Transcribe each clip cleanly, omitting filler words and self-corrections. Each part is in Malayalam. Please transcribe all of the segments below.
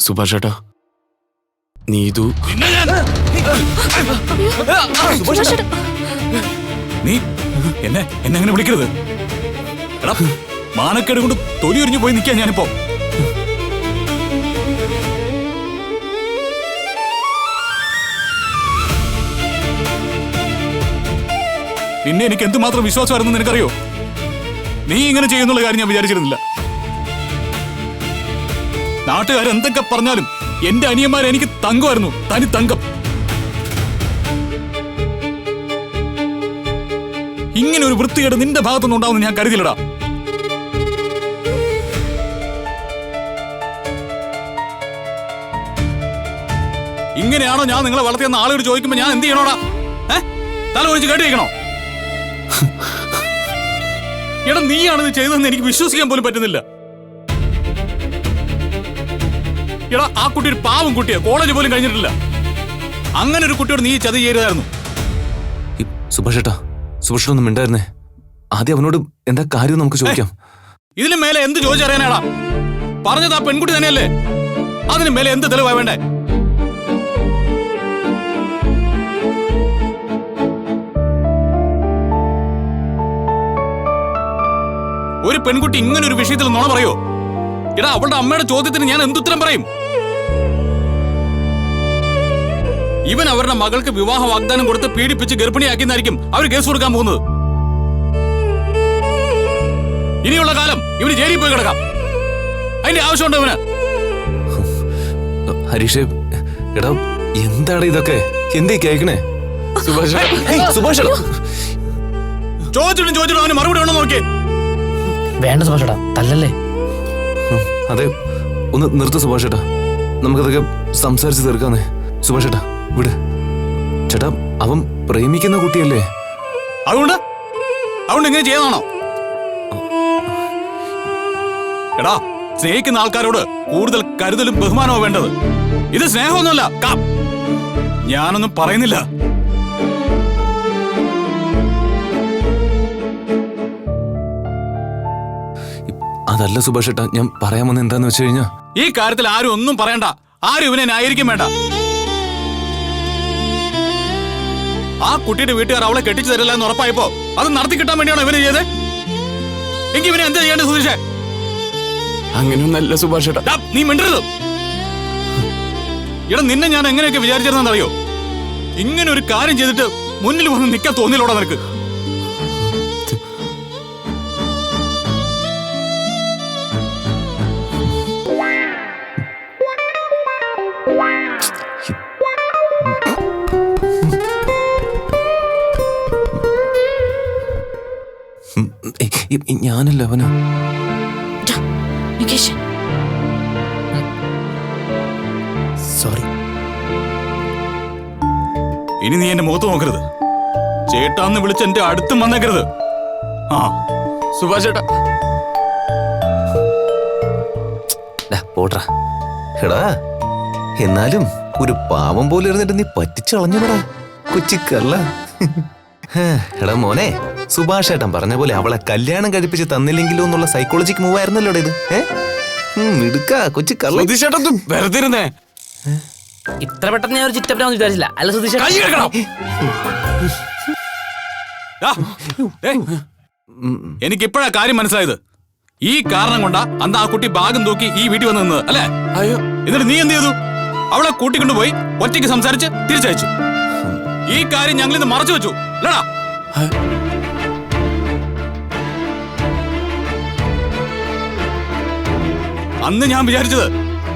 സുഭാഷ് ഏട്ടാ, നീതു നീ എന്നെ അങ്ങനെ വിളിക്കരുത്. എടാ, മാനക്കേട് കൊണ്ട് തൊലി ഉരിഞ്ഞു പോയി നിൽക്കാൻ ഞാനിപ്പോ. നിന്നെ എനിക്ക് എന്തുമാത്രം വിശ്വാസമായിരുന്നു നിനക്കറിയോ? നീ ഇങ്ങനെ ചെയ്യുന്നുള്ള കാര്യം ഞാൻ വിചാരിച്ചിരുന്നില്ല. നാട്ടുകാർ എന്തൊക്കെ പറഞ്ഞാലും എന്റെ അനിയന്മാരെ എനിക്ക് തങ്കമായിരുന്നു, തനി തങ്കം. ഇങ്ങനെ ഒരു വൃത്തികേട് നിന്റെ ഭാഗത്തുനിന്ന് ഉണ്ടാവുമെന്ന് ഞാൻ കരുതിയില്ലടാ. ഇങ്ങനെയാണോ ഞാൻ നിങ്ങളെ വളർത്തിയെന്ന് ആളുകൾ ചോദിക്കുമ്പോ ഞാൻ എന്ത് ചെയ്യണോടാ? തല ഒഴിച്ച് കേട്ട് വയ്ക്കണോ? എടാ, നീയാണിത് ചെയ്തതെന്ന് എനിക്ക് വിശ്വസിക്കാൻ പോലും പറ്റുന്നില്ല. എടാ, ആ കുട്ടി ഒരു പാവം കുട്ടിയാ, കോളേജ് പോലും കഴിഞ്ഞിട്ടില്ല. അങ്ങനെ ഒരു കുട്ടിയോട് നീ ചതി ചെയ്യരുതായിരുന്നു. സുഭാഷ് ഏട്ടാ, സുഭാഷ് ഒന്നും മിണ്ടായിരുന്നേ. ആദ്യം അവനോട് എന്താ കാര്യം നമുക്ക് ചോദിക്കാം. ഇതിന് മേലെ എന്ത് ചോദിച്ചറിയാനാടാ? പറഞ്ഞത് ആ പെൺകുട്ടി തന്നെയല്ലേ? അതിന് മേലെ എന്ത് തെളിവാ വേണ്ടേ? ഒരു പെൺകുട്ടി ഇങ്ങനെ ഒരു വിഷയത്തിൽ നുണ പറയോ? എടാ, അവളുടെ അമ്മയുടെ ചോദ്യത്തിന് ഞാൻ എന്തുത്തരം പറയും? ഇവൻ അവരുടെ മകൾക്ക് വിവാഹ വാഗ്ദാനം കൊടുത്ത് പീഡിപ്പിച്ച് ഗർഭിണിയാക്കിയെന്നായിരിക്കും അവർ കേസ് കൊടുക്കാൻ പോകുന്നത്. ഇനിയുള്ള കാലം ഇവന് ജയിലിൽ പോയി കിടക്കാം. അതിന്റെ ആവശ്യമുണ്ടോ ഇവന്? ഹരീഷേ, എടാ, എന്താണ് ഇതൊക്കെ? എന്തേ കേൾക്കണേ? സുഭാഷ് ചോദിച്ചിട്ടും അവന് മറുപടി ഉണ്ടോ നോക്കിയേ. വേണ്ട സുഭാഷ് ഏട്ടാ, തല്ലല്ലേ. അതെ, ഒന്ന് നിർത്ത സുഭാഷ് ഏട്ടാ, നമുക്കതൊക്കെ സംസാരിച്ച് തീർക്കാന്നേ. സുഭാഷ് ഏട്ടാ, വിട് ചേട്ടാ, അവൻ പ്രേമിക്കുന്ന കുട്ടിയല്ലേ. അതുകൊണ്ട് ഇങ്ങനെ ചെയ്യാനാണോ? എടാ, സ്നേഹിക്കുന്ന ആൾക്കാരോട് കൂടുതൽ കരുതലും ബഹുമാനവും വേണ്ടത്. ഇത് സ്നേഹമൊന്നുമല്ല. ഞാനൊന്നും പറയുന്നില്ല. അതല്ല സുഭാഷ് ഏട്ടാ, ഞാൻ പറയാമെന്ന് എന്താന്ന് വെച്ച് കഴിഞ്ഞാ, ഈ കാര്യത്തിൽ ആരും ഒന്നും പറയണ്ട. ആരും ഇവനെ ന്യായീകരിക്കും വേണ്ട. ആ കുട്ടിയുടെ വീട്ടുകാർ അവളെ കെട്ടിച്ചു തരില്ല എന്ന് ഉറപ്പായപ്പോ അത് നടത്തി കിട്ടാൻ വേണ്ടിയാണോ ഇവനെ ചെയ്തത്? എങ്കിൽ ഇവനെ എന്താ ചെയ്യേണ്ടത് സുധീഷേ? അങ്ങനെയൊന്നല്ല സുഭാഷ് ഏട്ടാ. നീ മിണ്ടരുത്. എടാ, നിന്നെ ഞാൻ എങ്ങനെയൊക്കെ വിചാരിച്ചിരുന്നറിയോ? ഇങ്ങനെ ഒരു കാര്യം ചെയ്തിട്ട് മുന്നിൽ വന്ന് നിൽക്കാൻ തോന്നിയില്ലോടാ നിനക്ക്? ഞാനല്ല അവനാ. സോറി. ഇനി നീ എന്റെ മുഖത്ത് നോക്കരുത്. ചേട്ടാന്ന് വിളിച്ച് എന്റെ അടുത്തും വന്നേക്കരുത്. സുഭാഷ് ഏട്ടാ, പോട്രാ. എടാ, എന്നാലും ഒരു പാവം പോലെ ഇരുന്നിട്ട് നീ പറ്റിച്ചു കളഞ്ഞുടാ കൊച്ചിക്കല്ല. എടാ മോനെ, സുഭാഷ് ഏട്ടൻ പറഞ്ഞ പോലെ അവളെ കല്യാണം കഴിപ്പിച്ച് തന്നില്ലെങ്കിലോ എന്നുള്ള സൈക്കോളജിക്ക് മൂവ് ആയിരുന്നല്ലോ ഇത്. മിടുക്കാ കൊച്ചിക്കല്ല. വെറുതെ ഇരുന്നേ. ഇത്ര പെട്ടെന്ന് ഞാൻ ഒരു ചിറ്റപ്പനാന്ന് വിചാരിച്ചില്ല. അല്ല സുധീഷ്, എനിക്കിപ്പോഴാ കാര്യം മനസ്സിലായത്. ഈ കാരണം കൊണ്ടാ അന്ന് ആ കുട്ടി ബാഗും തൂക്കി ഈ വീട്ടിൽ വന്ന് നിന്നത് അല്ലേ? അയ്യോ, എന്നിട്ട് നീ എന്ത് ചെയ്തു? അവളെ കൂട്ടിക്കൊണ്ടുപോയി ഒറ്റയ്ക്ക് സംസാരിച്ച് തിരിച്ചയച്ചു. ഈ കാര്യം ഞങ്ങളിന്ന് മറച്ചു വെച്ചു അല്ലടാ? അന്ന് ഞാൻ വിചാരിച്ചത്,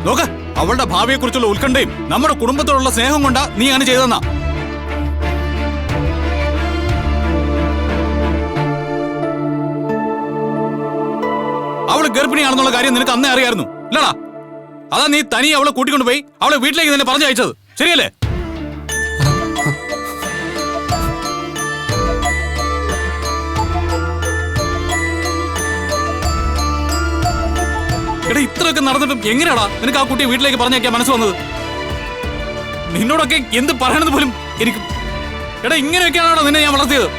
നോക്ക, അവളുടെ ഭാവിയെ കുറിച്ചുള്ള ഉത്കണ്ഠയും നമ്മുടെ കുടുംബത്തോടുള്ള സ്നേഹം കൊണ്ടാ നീ അങ്ങനെ ചെയ്തെന്നാ. അവള് ഗർഭിണിയാണെന്നുള്ള കാര്യം നിനക്ക് അന്നേ അറിയായിരുന്നു അല്ലടാ? അതാ നീ തനി അവളെ കൂട്ടിക്കൊണ്ടുപോയി അവളെ വീട്ടിലേക്ക് തന്നെ പറഞ്ഞയച്ചത്, ശരിയല്ലേ? എടാ ഇത്രയൊക്കെ നടന്നിട്ടും എങ്ങനെയാടാ നിനക്ക് ആ കുട്ടിയെ വീട്ടിലേക്ക് പറഞ്ഞയക്കാൻ മനസ്സ് വന്നത്? നിന്നോടൊക്കെ എന്ത് പറയണത് പോലും എനിക്ക്. എടാ ഇങ്ങനെയൊക്കെയാണോ നിന്നെ ഞാൻ വളർത്തിയത്?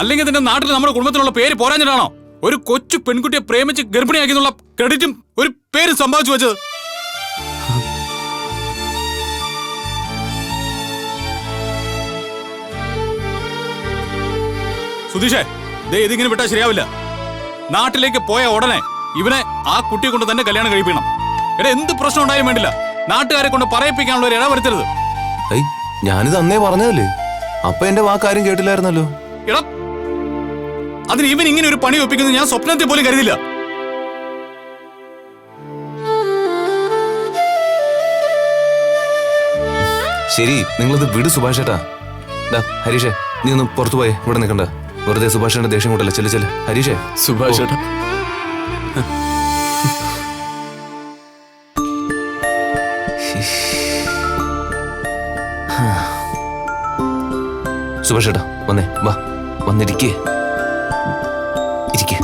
അല്ലെങ്കിൽ നിന്റെ നാട്ടിൽ നമ്മുടെ കുടുംബത്തിനുള്ള പേര് പോരാഞ്ഞിട്ടാണോ ഒരു കൊച്ചു പെൺകുട്ടിയെ പ്രേമിച്ച് ഗർഭിണിയാക്കിയുള്ള ക്രെഡിറ്റും ഒരു പേര് സമ്പാദിച്ചു വെച്ചത്? സുധീഷേ, ദേ ഇതിങ്ങനെ വിട്ടാൽ ശരിയാവില്ല. നാട്ടിലേക്ക് പോയ ഉടനെ ഇവനെ ആ കുട്ടിയെ കൊണ്ട് തന്നെ കല്യാണം കഴിപ്പിക്കണം. എടാ എന്ത് പ്രശ്നം ഉണ്ടായാലും വേണ്ടില്ല, നാട്ടുകാരെ കൊണ്ട് പറയിപ്പിക്കാനുള്ള ഒരു ഇട വരുത്തരുത്. ഞാനിത് അന്നേ പറഞ്ഞതല്ലേ, അപ്പൊ എന്റെ വാക്കാരും കേട്ടില്ലായിരുന്നല്ലോ. എടാ അതിന് ഇവൻ ഇങ്ങനെ ഒരു പണി ഒപ്പിക്കുന്നത് ഞാൻ സ്വപ്നത്തിൽ പോലും കരുതില്ല. ശരി, നിങ്ങളിത് വിട് സുഭാഷ് ചേട്ടാ. ഹരീഷേ, നീ ഒന്ന് പുറത്തു പോയേ, ഇവിടെ നിൽക്കണ്ട. വെറുതെ സുഭാഷിന്റെ ദേഷ്യം കൊണ്ടല്ല. ചെല്ലു ചെല്ലു ഹരീഷേ. സുഭാഷ് ചേട്ടാ, സുഭാഷ് ചേട്ടാ വന്നേ, വാ വന്നിരിക്കേ. ഇരിക്കേ.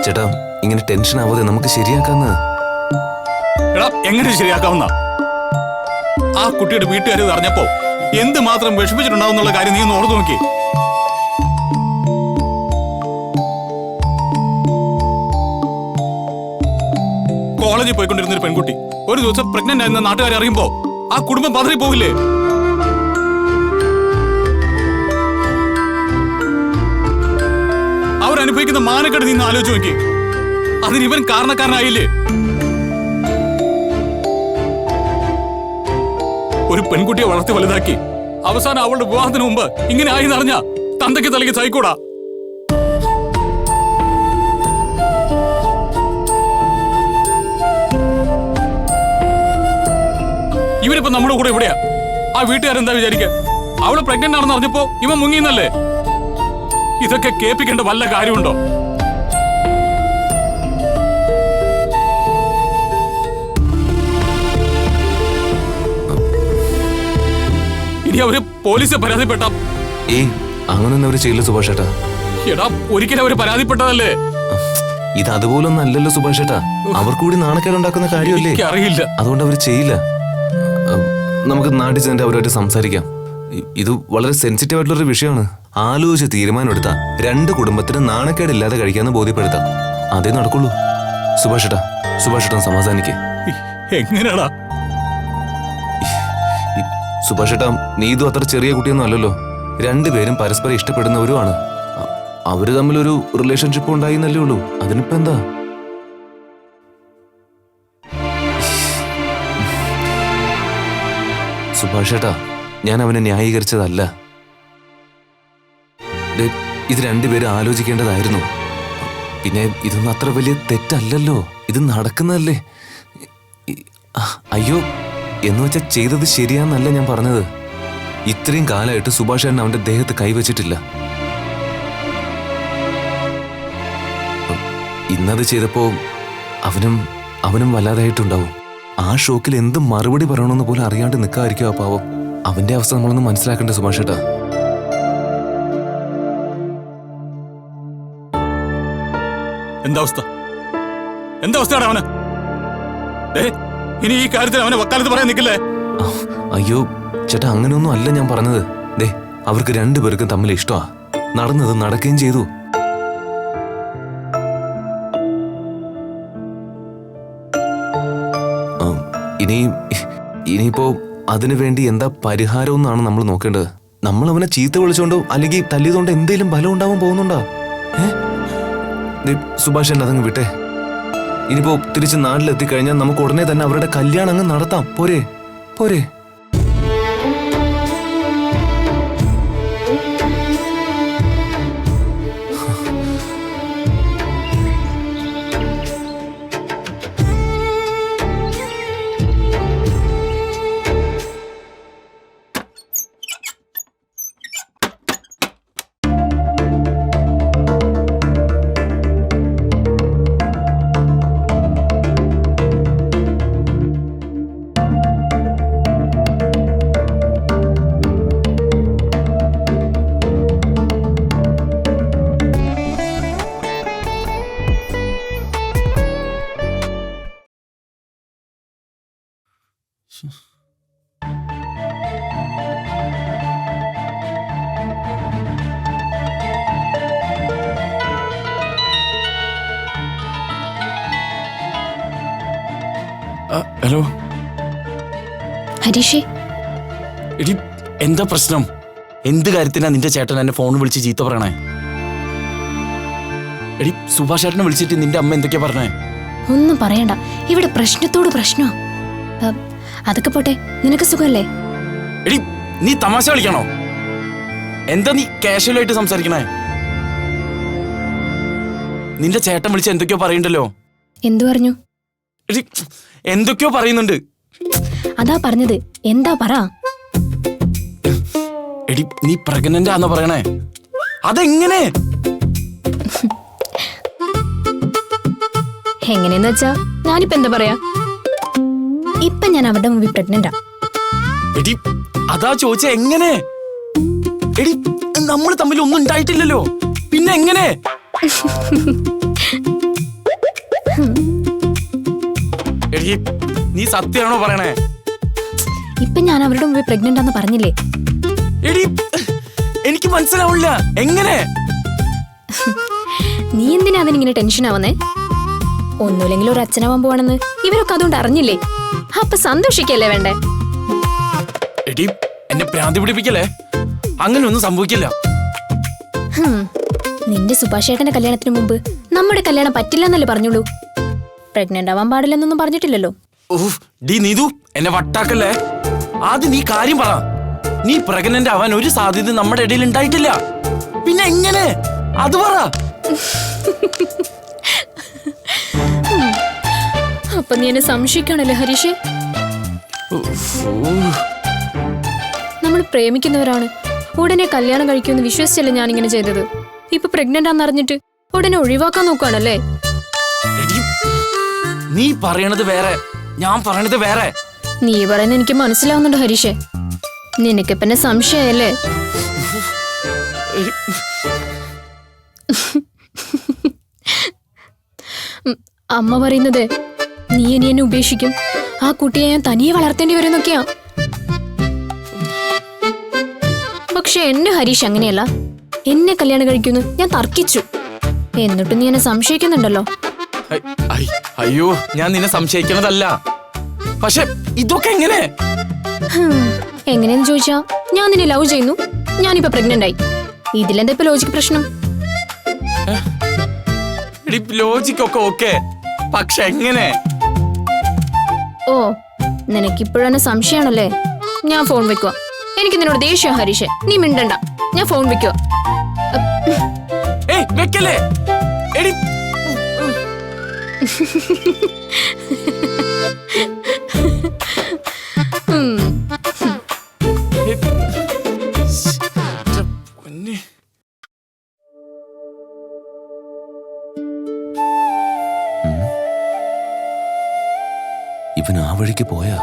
ചേട്ടാ ഇങ്ങനെ ടെൻഷൻ ആവാതെ നമുക്ക് ശരിയാക്കാന്ന്. എടാ എങ്ങനെ ശരിയാക്കാവുന്ന? ആ കുട്ടിയുടെ വീട്ടുകാർ അറിഞ്ഞപ്പോ എന്തുമാത്രം വിഷമിച്ചിട്ടുണ്ടാവുന്നുള്ള കാര്യം നീ ഒന്ന് ഓർത്തു നോക്കി. കോളേജിൽ പോയിക്കൊണ്ടിരുന്ന ഒരു പെൺകുട്ടി ഒരു ദിവസം പ്രഗ്നന്റ് ആയിരുന്ന നാട്ടുകാരെ അറിയുമ്പോ ആ കുടുംബം പതറി പോകില്ലേ? അവരനുഭവിക്കുന്ന മാനക്കേട് നിന്ന് ആലോചിച്ച് നോക്കി. അതിന് ഇവൻ കാരണക്കാരനായില്ലേ? ഒരു പെൺകുട്ടിയെ വളർത്തി വലുതാക്കി അവസാനം അവളുടെ വിവാഹത്തിന് മുമ്പ് ഇങ്ങനെ ആയി നിറഞ്ഞ തന്തയ്ക്ക് തലയ്ക്ക് സഹിക്കൂടാ. ഇവനിപ്പോ നമ്മുടെ കൂടെ എവിടെയാ? ആ വീട്ടുകാരെന്താ വിചാരിക്കുക? അവള് പ്രഗ്നന്റ് ആണെന്ന് അറിഞ്ഞപ്പോ ഇവൻ മുങ്ങിന്നല്ലേ? ഇതൊക്കെ കേൾപ്പിക്കേണ്ട വല്ല കാര്യമുണ്ടോ? ഇനി അവര് പോലീസിൽ പരാതിപ്പെട്ട? അങ്ങനൊന്നും അവര് ചെയ്യില്ല സുഭാഷ് ചേട്ടാ. എടാ ഒരിക്കലും അവര് പരാതിപ്പെട്ടതല്ലേ? ഇത് അതുപോലൊന്നും അല്ലല്ലോ സുഭാഷ് ചേട്ടാ. അവർക്ക് കൂടി നാണക്കേടുണ്ടാക്കുന്ന കാര്യമല്ലേ? അറിയില്ല, അതുകൊണ്ട് അവര് ചെയ്യില്ല. നമുക്ക് നാട്ടിൽ ചെന്നിട്ട് അവരുമായിട്ട് സംസാരിക്കാം. ഇത് വളരെ സെൻസിറ്റീവ് ആയിട്ടുള്ളൊരു വിഷയമാണ്. ആലോചിച്ച് തീരുമാനം എടുത്താ രണ്ട് കുടുംബത്തിന് നാണക്കേടില്ലാതെ കഴിക്കാന്ന് ബോധ്യപ്പെടുത്താം. അതേ നടക്കുള്ളൂ. സുഭാഷ് ചേട്ടാ, സുഭാഷ് ചേട്ടൻ സമാധാനിക്കേ. എങ്ങനെയാടാ? സുഭാഷ് ചേട്ടാ, നീതും അത്ര ചെറിയ കുട്ടിയൊന്നും അല്ലല്ലോ. രണ്ടുപേരും പരസ്പരം ഇഷ്ടപ്പെടുന്നവരുമാണ്. അവര് തമ്മിലൊരു റിലേഷൻഷിപ്പ് ഉണ്ടായിന്നല്ലേ ഉള്ളൂ. അതിനിപ്പോ എന്താ? സുഭാഷ് ചേട്ടാ, ഞാൻ അവനെ ന്യായീകരിച്ചതല്ല. ഇത് രണ്ടുപേരും ആലോചിക്കേണ്ടതായിരുന്നു. പിന്നെ ഇതൊന്നും അത്ര വലിയ തെറ്റല്ലല്ലോ. ഇത് നടക്കുന്നതല്ലേ. അയ്യോ എന്ന് വെച്ചാൽ ചെയ്തത് ശരിയാന്നല്ല ഞാൻ പറഞ്ഞത്. ഇത്രയും കാലമായിട്ട് സുഭാഷ് ചേട്ടൻ അവന്റെ ദേഹത്ത് കൈവച്ചിട്ടില്ല. ഇന്നത് ചെയ്തപ്പോ അവനും വല്ലാതായിട്ടുണ്ടാവും. ആ ഷോക്കിൽ എന്ത് മറുപടി പറയണമെന്ന് പോലും അറിയാണ്ട് നിൽക്കാതിരിക്കും ആ പാവം. അവന്റെ അവസ്ഥ നമ്മളൊന്ന് മനസ്സിലാക്കണ്ടേ സുഭാഷ് ചേട്ടാ? എന്താ അവസ്ഥയാണ് അവന്? ഇനി ഈ കാര്യത്തിൽ അവനെ വക്കാലത്ത് പറയാൻ നിൽക്കില്ലേ? അയ്യോ ചേട്ടാ, അങ്ങനെയൊന്നും അല്ല ഞാൻ പറഞ്ഞത്. അവർക്ക് രണ്ടുപേർക്കും തമ്മിൽ ഇഷ്ടമാ. നടന്നത് നടക്കുകയും ചെയ്തു. ഇനിയിപ്പോ അതിനു വേണ്ടി എന്താ പരിഹാരം എന്നാണ് നമ്മൾ നോക്കേണ്ടത്. നമ്മൾ അവനെ ചീത്ത വിളിച്ചോണ്ടോ അല്ലെങ്കിൽ തല്ലിയതുകൊണ്ട് എന്തെങ്കിലും ബലം ഉണ്ടാവാൻ പോകുന്നുണ്ടോ? സുഭാഷ് എന്നെ അതങ്ങ് വിട്ടേ. ഇനിയിപ്പോ തിരിച്ച് നാട്ടിലെത്തിക്കഴിഞ്ഞാൽ നമുക്ക് ഉടനെ തന്നെ അവരുടെ കല്യാണം അങ്ങ് നടത്താം. പോരെ പോരെ? ഹലോ ഹരീഷേ, എടി എന്താ പ്രശ്നം? എന്ത് കാര്യത്തിനാ നിന്റെ ചേട്ടൻ എന്നെ ഫോൺ വിളിച്ച് ചീത്ത പറയണേ? എടി സുഭാഷ് ചേട്ടനെ വിളിച്ചിട്ട് നിന്റെ അമ്മ എന്തൊക്കെയാ പറഞ്ഞേ? ഒന്നും പറയണ്ട, ഇവിടെ പ്രശ്നത്തോട് പ്രശ്നോ. അതൊക്കെ പോട്ടെ, നിനക്ക് സുഖമല്ലേ? എടി നീ തമാശ കളിക്കണോ? എന്താ നീ കാഷ്വലായിട്ട് സംസാരിക്കണേ? നിന്റെ ചേട്ടൻ വിളിച്ച് എന്തൊക്കെയോ പറയണ്ടല്ലോ. എന്തു പറഞ്ഞു? എടി എന്തൊക്കെയോ പറയുന്നുണ്ട്. അതാ പറഞ്ഞത്, എന്താ പറ. എടി നീ പ്രഗ്നന്റ് ആണെന്ന് പറയണേ, അതെങ്ങനെ? എങ്ങനെയെന്ന് വെച്ചാ ഞാനിപ്പോ എന്താ പറയാ? ഇപ്പൊ ഞാൻ അവരുടെ മുമ്പിൽ പ്രഗ്നന്റാ. എടി അതാ ചോദിച്ച എങ്ങനെ? എടി നമ്മൾ തമ്മിൽ ഒന്നും ഉണ്ടായിട്ടില്ലല്ലോ, പിന്നെ എങ്ങനെ? എടി നീ സത്യമാണോ പറയണേ? ഇപ്പൊ ഞാൻ അവരുടെ മുമ്പിൽ പ്രഗ്നന്റ് ആണെന്ന് പറഞ്ഞില്ലേ? എടി എനിക്ക് മനസ്സിലാവില്ല, എങ്ങനെ? നീ എന്തിനാ അതിനിങ്ങനെ ടെൻഷൻ ആവുന്നേ? ഒന്നുമില്ലെങ്കിൽ ഒരു അച്ഛനാവാൻ പോവാണെന്ന് ഇവരൊക്കെ അതുകൊണ്ട് അറിഞ്ഞില്ലേ? അപ്പൊ സന്തോഷിക്കല്ലേ വേണ്ടേ? എടി എന്നെ ഭ്രാന്തി പിടിപ്പിക്കല്ലേ, അങ്ങനെ ഒന്നും സംഭവിക്കില്ല. നിന്റെ സുഭാഷ് ഏട്ടന്റെ കല്യാണത്തിന് മുമ്പ് നമ്മുടെ കല്യാണം പറ്റില്ല എന്നല്ലേ പറഞ്ഞുള്ളൂ. പ്രഗ്നന്റ് ആവാൻ പാടില്ലെന്നൊന്നും പറഞ്ഞിട്ടില്ലല്ലോ. ഡി നീതു എന്നെ വട്ടാക്കല്ലേ. ആദ്യം നീ കാര്യം പറ. നീ പ്രഗ്നന്റ് ആവാൻ ഒരു സാധ്യത നമ്മുടെ ഇടയിൽ ഉണ്ടായിട്ടില്ല, പിന്നെ എങ്ങനെ? അത് പറ. അപ്പൊ നീ എന്നെ സംശയിക്കാണല്ലേ ഹരീഷേ? നമ്മൾ പ്രേമിക്കുന്നവരാണ്, ഉടനെ കല്യാണം കഴിക്കുമെന്ന് വിശ്വസിച്ചല്ലേ ഞാനിങ്ങനെ ചെയ്തത്. ഇപ്പൊ പ്രഗ്നന്റ് ആണെന്നറിഞ്ഞിട്ട് ഉടനെ ഒഴിവാക്കാൻ നോക്കുകയാണല്ലേ? നീ പറയണത് വേറെ, ഞാൻ പറയണത് വേറെ. നീ പറയുന്നത് എനിക്ക് മനസ്സിലാവുന്നുണ്ട് ഹരീഷേ. നിനക്കിപ്പ എന്നെ സംശയല്ലേ? അമ്മ പറയുന്നത് നീ ഇനി എന്നെ ഉപേക്ഷിക്കും, ആ കുട്ടിയെ ഞാൻ തനിയെ വളർത്തേണ്ടി വരുന്നൊക്കെയാ. പക്ഷെ എന്നെ ഹരീഷ് അങ്ങനെയല്ല, എന്നെ കല്യാണം കഴിക്കുന്നു ഞാൻ തർക്കിച്ചു. എന്നിട്ടും നീ എന്നെ സംശയിക്കുന്നുണ്ടല്ലോ. അയ്യോ ഞാൻ നിന്നെ സംശയിക്കുന്നതല്ല, പക്ഷെ ഇതൊക്കെ എങ്ങനെ? എങ്ങനെയെന്ന് ചോദിച്ചാ, ഞാൻ നിന്നെ ലവ് ചെയ്യുന്നു, ഞാനിപ്പോ പ്രഗ്നന്റ് ആയി. ഇതിലെന്താ ഇപ്പൊ ലോജിക് പ്രശ്നം? ലോജിക് ഒക്കെ ഓക്കെ, പക്ഷെ എങ്ങനെ? ഓ, നിനക്കിപ്പോഴെന്നെ സംശയമാണല്ലേ? ഞാൻ ഫോൺ വെക്കുക. എനിക്ക് നിന്നോട് ദേഷ്യം ഹരീഷേ, നീ മിണ്ടണ്ട. ഞാൻ ഫോൺ വെക്കുക. വെക്കല്ലേ? എടി ഇവൻ ആ വഴിക്ക് പോയാ?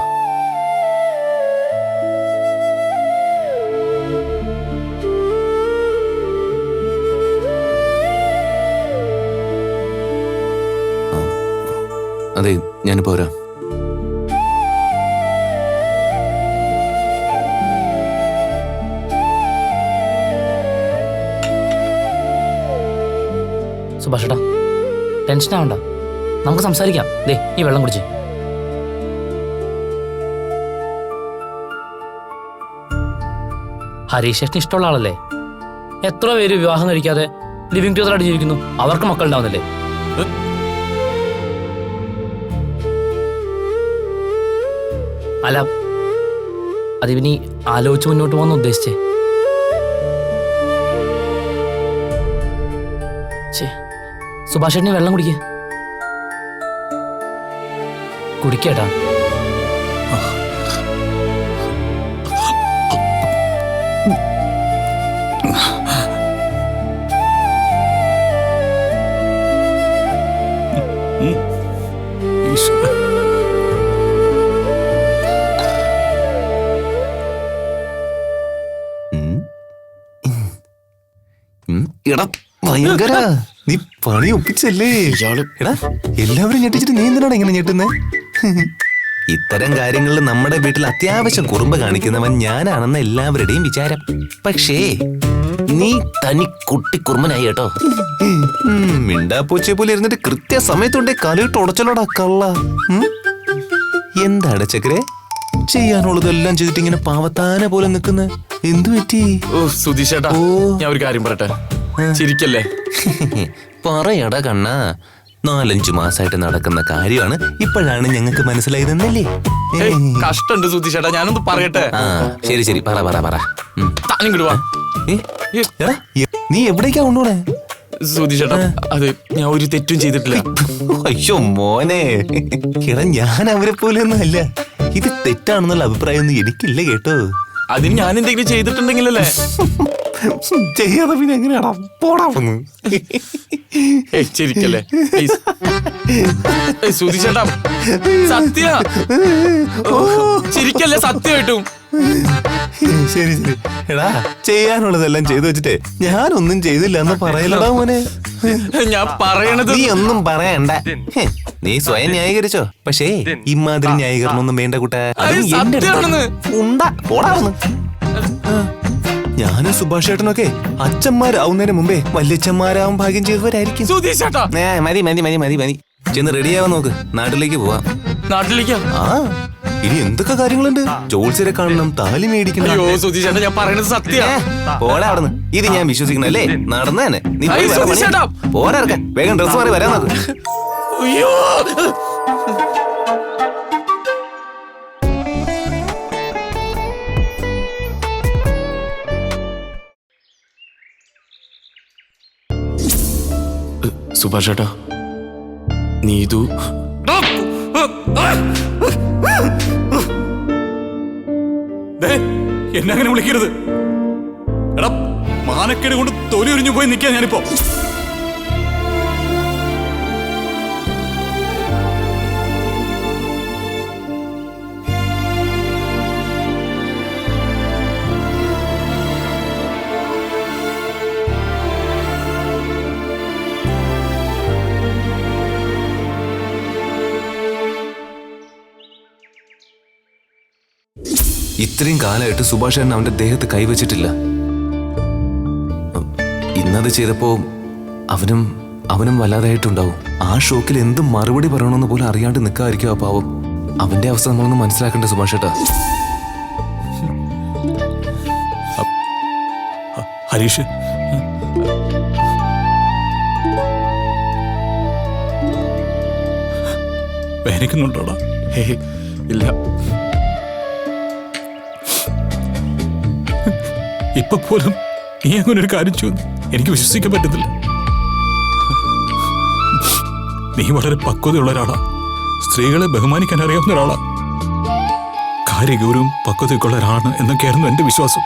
അതെ, ഞാനിപ്പോ വരാം. സുഭാഷേട്ടാ ടെൻഷൻ ആവണ്ട, നമുക്ക് സംസാരിക്കാം. ദേ ഈ വെള്ളം കുടിച്ച്. ഹരീഷേട്ടന് ഇഷ്ടമുള്ള ആളല്ലേ? എത്ര പേര് വിവാഹം കഴിക്കാതെ ലിവിങ് ടുഗദറായിട്ട് ജീവിക്കുന്നു, അവർക്ക് മക്കളുണ്ടാവുന്നില്ലേ? അല്ല, അതിവിനി ആലോചിച്ച് മുന്നോട്ട് പോകാൻ ഉദ്ദേശിച്ചേ. സുഭാഷേട്ടന് വെള്ളം കുടിക്കേട്ടാ. എടാ ഭയങ്കര, നീ പണി ഒപ്പിച്ചല്ലേ? എടാ എല്ലാവരും ഞെട്ടിച്ചിട്ട് നീ എന്തിനാണ് ഇങ്ങനെ ഞെട്ടുന്നേ? ഇത്തരം കാര്യങ്ങളിൽ നമ്മുടെ വീട്ടിൽ അത്യാവശ്യം കുറുമ്പ് കാണിക്കുന്നവൻ ഞാനാണെന്ന എല്ലാവരുടെയും വിചാരം. പക്ഷേ നീ തനി കുട്ടി കുറുമ്പനായി കേട്ടോ. മിണ്ടാപ്പൂച്ചയെ പോലെ ഇരുന്നിട്ട് കൃത്യസമയത്തുണ്ടേ കാലിട്ട് ഉടച്ചലോടാ കള്ള. എന്താണ് ചക്കരെ ചെയ്യാനുള്ളതെല്ലാം ചെയ്തിട്ട് ഇങ്ങനെ പാവത്താന പോലെ നിൽക്കുന്ന എന്തു പറ്റി? ഓ സുധീഷേട്ടാ, ഓ. ഞാൻ ഒരു കാര്യം പറയട്ടെ, ചിരിക്കല്ലേ? പറയടാ കണ്ണാ, 4-5 മാസമായിട്ട് നടക്കുന്ന കാര്യമാണ്, ഇപ്പോഴാണ് ഞങ്ങൾക്ക് മനസ്സിലായതെന്നല്ലേ? ഏയ്, കഷ്ടണ്ട് സുധീഷേട്ടാ, ഞാനൊന്ന് പറയട്ടെ. ആ ശരി ശരി, പറ പറ പറ. താനിങ്ങോട്ട് വാ. ഏ, എടാ, നീ എവിടേക്കാ കൊണ്ടുപോണേ? സുധീഷേട്ടാ, അത് ഞാൻ ഒരു തെറ്റും ചെയ്തിട്ടില്ല. അയ്യോ മോനെ, എടാ ഞാൻ അവരെ പോലെ ഒന്നും അല്ല. ഇത് തെറ്റാണെന്നുള്ള അഭിപ്രായം ഒന്നും എനിക്കില്ല കേട്ടോ. അതിന് ഞാൻ എന്തെങ്കിലും ചെയ്തിട്ടുണ്ടെങ്കിലല്ലേ? ചെയ്യാതെ പിന്നെ എങ്ങനെയാടാ പോടാ ഒന്ന്. ഏയ്, ചിരിക്കല്ലേ? സുധീഷേട്ടാ, സത്യ ചിരിക്കല്ലേ, സത്യമായിട്ടും. ശരി ശരി, എടാ ചെയ്യാനുള്ളതെല്ലാം ചെയ്തു വെച്ചിട്ടേ ഞാനൊന്നും ചെയ്തില്ല എന്ന് പറയലടാ മോനെ. ഞാൻ പറയണത് നീ ഒന്നും പറയണ്ട. ഹെ, നീ സ്വയം ന്യായീകരിച്ചോ. പക്ഷേ ഇമാതിരി ന്യായീകരണം ഒന്നും വേണ്ട കൂട്ടാ. അത് സത്യമാണെന്ന്. ഞാനും സുഭാഷ് ചേട്ടനൊക്കെ അച്ഛന്മാരാവുന്നതിന് മുമ്പേ വല്യച്ഛന്മാരാവും ഭാഗ്യം ചെയ്തവരായിരിക്കും. സുധീഷേട്ടാ, മതി മതി മതി മതി മതി, ചെന്ന് റെഡിയാവാൻ നോക്ക്, നാട്ടിലേക്ക് പോവാം. നാട്ടിലേക്കാ? ആ ഇനി എന്തൊക്കെ കാര്യങ്ങളുണ്ട്, ജോത്സ്യരെ കാണണം, താലി മേടിക്കണം. അയ്യോ സുധീഷേട്ടാ, ഞാൻ പറയണത് സത്യ. പോടാ അവിടുന്ന്, ഇത് ഞാൻ വിശ്വസിക്കണല്ലേ? നടന്നു തന്നെ നീ പോയി അയ്യോ, വേറെ പണി. സുധീഷേട്ടാ. പോരാ ഇറക്കാൻ, വേഗം ഡ്രസ് മാറി വരാൻ നോക്ക്. അയ്യോ, സുഭാഷ് ചേട്ടാ, നീതു എന്നെ അങ്ങനെ വിളിക്കരുത്. എടാ, മാനക്കേട് കൊണ്ട് തൊലി ഉരിഞ്ഞു പോയി നിൽക്കാൻ ഞാനിപ്പോ. ഇത്രയും കാലമായിട്ട് സുഭാഷ് ചേട്ടൻ അവന്റെ ദേഹത്ത് കൈവച്ചിട്ടില്ല. ഇന്നത് ചെയ്തപ്പോ അവനും വല്ലാതായിട്ടുണ്ടാവും. ആ ഷോക്കിൽ എന്ത് മറുപടി പറയണമെന്ന് പോലും അറിയാണ്ട് നിൽക്കാതിരിക്കും ആ പാവം. അവന്റെ അവസ്ഥ നമ്മളൊന്ന് മനസ്സിലാക്കണ്ടേ സുഭാഷ് ചേട്ടാ? ഹരീഷ്, വേദനിക്കുന്നുണ്ടോടാ? ഹേയ്, ഇല്ല. ഇപ്പൊ പോലും നീ അങ്ങനെ ഒരു കാര്യം ചെയ്തു എനിക്ക് വിശ്വസിക്കാൻ പറ്റുന്നില്ല. നീ വളരെ പക്വതയുള്ള ഒരാളാ, സ്ത്രീകളെ ബഹുമാനിക്കാൻ അറിയാവുന്ന ഒരാളാ, കാര്യഗൗരവം പക്വതയൊക്കെയുള്ള ഒരാളാണ് എന്നൊക്കെയായിരുന്നു എന്റെ വിശ്വാസം.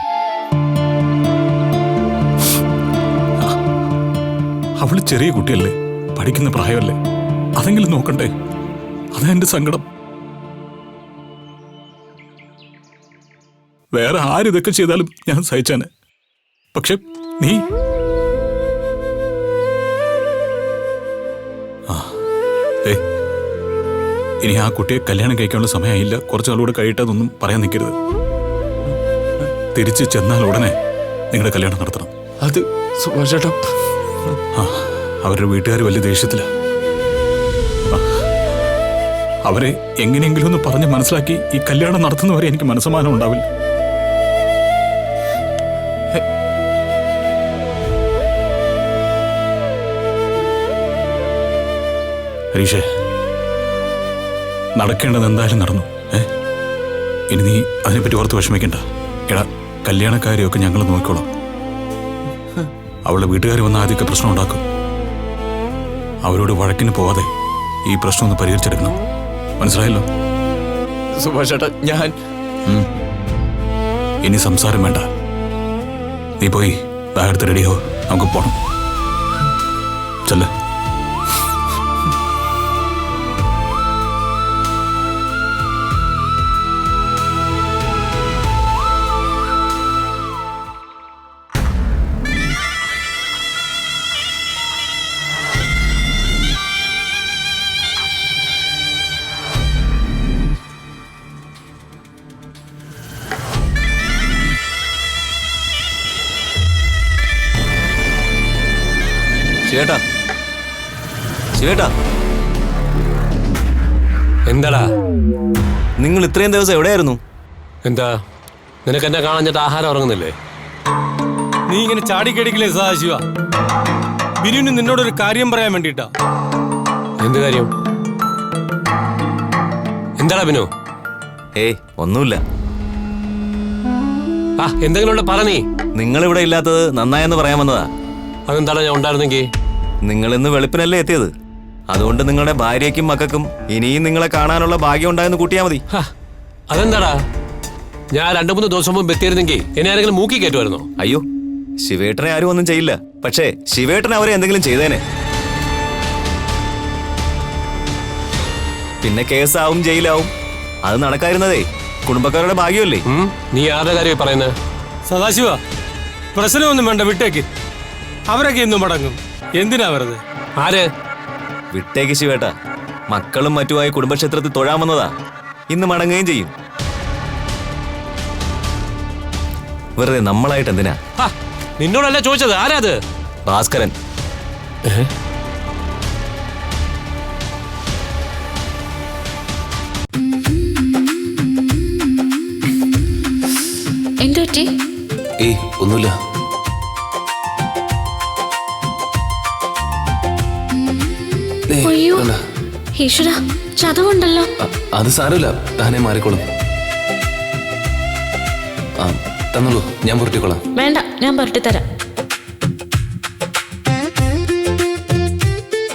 അവള് ചെറിയ കുട്ടിയല്ലേ, പഠിക്കുന്ന പ്രായമല്ലേ, അതെങ്കിലും നോക്കണ്ടേ? അതാ എന്റെ സങ്കടം. വേറെ ആരിതൊക്കെ ചെയ്താലും ഞാൻ സഹിച്ചാന്. പക്ഷെ നീ ഇനി ആ കുട്ടിയെ കല്യാണം കഴിക്കാനുള്ള സമയമായില്ല, കുറച്ച് നാളുകൂടെ കഴിയിട്ടതൊന്നും പറയാൻ നിൽക്കരുത്. തിരിച്ച് ചെന്നാൽ ഉടനെ നിങ്ങളുടെ കല്യാണം നടത്തണം. അത് സുഭാഷ് ചേട്ടാ, അവരുടെ വീട്ടുകാർ വലിയ ദേഷ്യത്തില. അവരെ എങ്ങനെയെങ്കിലും ഒന്ന് പറഞ്ഞ് മനസ്സിലാക്കി ഈ കല്യാണം നടത്തുന്നവരെ എനിക്ക് മനസ്സമാനം ഉണ്ടാവില്ല. ഹരീഷേ, നടക്കേണ്ടത് എന്തായാലും നടന്നു. ഇനി നീ അതിനെപ്പറ്റി ഓർത്ത് വിഷമിക്കണ്ട. എടാ, കല്യാണക്കാരെയൊക്കെ ഞങ്ങൾ നോക്കിക്കോളാം. അവളുടെ വീട്ടുകാർ വന്ന ആദ്യമൊക്കെ പ്രശ്നം ഉണ്ടാക്കും. അവരോട് വഴക്കിന് പോവാതെ ഈ പ്രശ്നം ഒന്ന് പരിഹരിച്ചെടുക്കണം. മനസ്സിലായല്ലോ? സുഭാഷ് ചേട്ടാ, ഞാൻ ഇനി സംസാരം വേണ്ട. നീ പോയി ബാഗ് എടുത്ത് റെഡിയോ, നമുക്ക് പോണം. ചെല്ല. ശിവേട്ടാ, ശിവേട്ടാ, എന്താടാ? നിങ്ങൾ ഇത്രയും ദിവസം എവിടെയായിരുന്നു? എന്താ നിനക്ക് എന്നെ കാണാഞ്ഞിട്ട് ആഹാരം ഉറങ്ങുന്നില്ലേ? നീ ഇങ്ങനെ ചാടിക്കടിക്കില്ലേ സദാശിവ? ബിനുവിന് നിന്നോടൊരു കാര്യം പറയാൻ വേണ്ടിട്ടാ. എന്ത് കാര്യം? എന്താടാ ബിനു? ഏയ് ഒന്നുമില്ല. ആ എന്തെങ്കിലും ഉണ്ടെ പറ നീ. നിങ്ങൾ ഇവിടെ ഇല്ലാത്തത് നന്നായെന്ന് പറയാൻ വന്നതാ. അതെന്താടാ ഞാൻ ഉണ്ടായിരുന്നെങ്കിൽ? നിങ്ങൾ ഇന്ന് വെളുപ്പിനല്ലേ എത്തിയത്. അതുകൊണ്ട് നിങ്ങളുടെ ഭാര്യയ്ക്കും മക്കൾക്കും ഇനിയും നിങ്ങളെ കാണാനുള്ള ഭാഗ്യം ഉണ്ടായെന്ന് കൂട്ടിയാ മതി. അതെന്താടാ? ഞാൻ 2-3 ദിവസം മുമ്പ് എത്തിയിരുന്നെങ്കിൽ എന്നെ ആരെങ്കിലും മൂക്കി കയറ്റുമായിരുന്നോ? അയ്യോ, ശിവേട്ടനെ ആരും ഒന്നും ചെയ്യില്ല. പക്ഷേ ശിവേട്ടൻ അവരെ എന്തെങ്കിലും ചെയ്തേനെ. പിന്നെ കേസാവും ജയിലാവും. അത് നടക്കായിരുന്നതേ കുടുംബക്കാരുടെ ഭാഗ്യമല്ലേ. നീ ആരുടെ കാര്യം പറയുന്നത്? സദാശിവ, പ്രശ്നമൊന്നും വേണ്ട, വിട്ടേക്ക്. അവരൊക്കെ ഇന്നും മടങ്ങും. എന്തിനാ വെറുതെ? ആര്? വിട്ടേക്ക് ശിവേട്ട. മക്കളും മറ്റുമായി കുടുംബക്ഷേത്രത്തിൽ തൊഴാൻ വന്നതാ. ഇന്ന് മടങ്ങുകയും ചെയ്യും. വെറുതെ നമ്മളായിട്ട് എന്തിനാ? നിന്നോടല്ല ചോദിച്ചത്. ആരാ അത്? ഭാസ്കരൻ. എന്തു പറ്റി? ഏയ് ഒന്നുമില്ല. അയ്യോ ഈശ്വര, ചതവുണ്ടല്ലോ. അത് സാരമില്ല, താനെ മാറിക്കോളും. തന്നുള്ളൂ, ഞാൻ പുരട്ടിക്കോളാം. വേണ്ട, ഞാൻ പുരട്ടി തരാം.